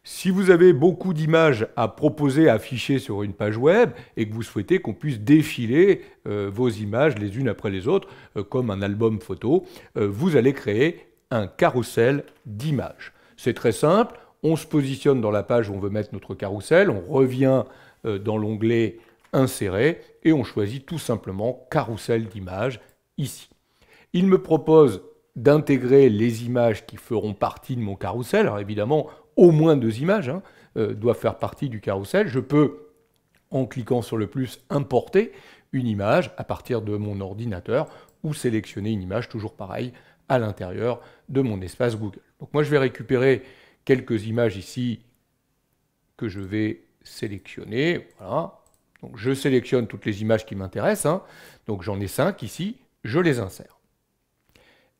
Si vous avez beaucoup d'images à proposer, à afficher sur une page web et que vous souhaitez qu'on puisse défiler vos images les unes après les autres, comme un album photo, vous allez créer un carrousel d'images. C'est très simple, on se positionne dans la page où on veut mettre notre carrousel, on revient dans l'onglet Insérer et on choisit tout simplement Carrousel d'images ici. Il me propose d'intégrer les images qui feront partie de mon carrousel. Alors évidemment, au moins 2 images doivent faire partie du carrousel. Je peux, en cliquant sur le plus, importer une image à partir de mon ordinateur ou sélectionner une image, toujours pareil, à l'intérieur de mon espace Google. Donc moi, je vais récupérer quelques images ici que je vais sélectionner. Voilà. Donc je sélectionne toutes les images qui m'intéressent. Donc j'en ai 5 ici, je les insère.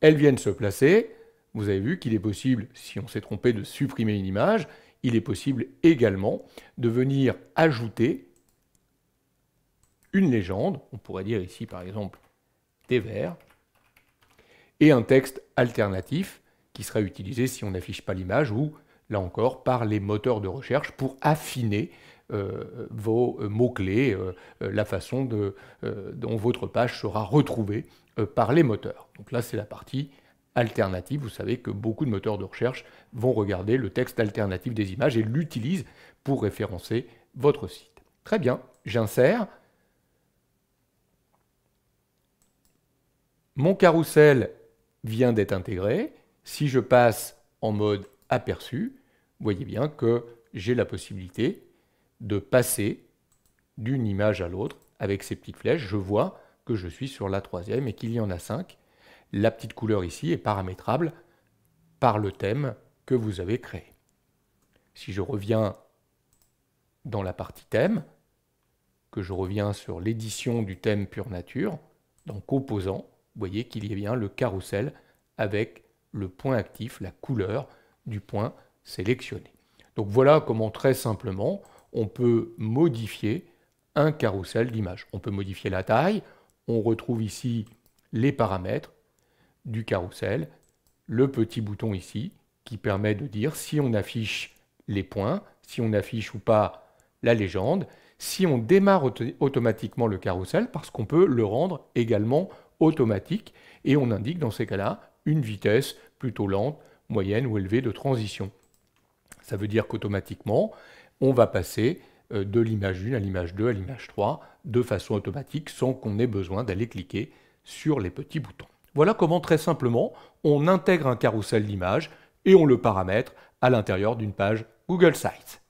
Elles viennent se placer. Vous avez vu qu'il est possible, si on s'est trompé, de supprimer une image. Il est possible également de venir ajouter une légende. On pourrait dire ici, par exemple, des vers. Et un texte alternatif qui sera utilisé si on n'affiche pas l'image ou, là encore, par les moteurs de recherche pour affiner vos mots-clés, la façon dont votre page sera retrouvée par les moteurs. Donc là, c'est la partie alternative. Vous savez que beaucoup de moteurs de recherche vont regarder le texte alternatif des images et l'utilisent pour référencer votre site. Très bien, j'insère. Mon carrousel vient d'être intégré. Si je passe en mode aperçu, vous voyez bien que j'ai la possibilité de passer d'une image à l'autre avec ces petites flèches. Je vois que je suis sur la 3e et qu'il y en a 5. La petite couleur ici est paramétrable par le thème que vous avez créé. Si je reviens dans la partie thème, que je reviens sur l'édition du thème pure nature, dans composants, vous voyez qu'il y a bien le carrousel avec le point actif, la couleur du point sélectionné. Donc voilà comment très simplement on peut modifier un carrousel d'images. On peut modifier la taille, on retrouve ici les paramètres du carrousel, le petit bouton ici qui permet de dire si on affiche les points, si on affiche ou pas la légende, si on démarre automatiquement le carrousel parce qu'on peut le rendre également automatique et on indique dans ces cas-là une vitesse plutôt lente, moyenne ou élevée de transition. Ça veut dire qu'automatiquement, on va passer de l'image 1 à l'image 2 à l'image 3 de façon automatique sans qu'on ait besoin d'aller cliquer sur les petits boutons. Voilà comment très simplement on intègre un carrousel d'images et on le paramètre à l'intérieur d'une page Google Sites.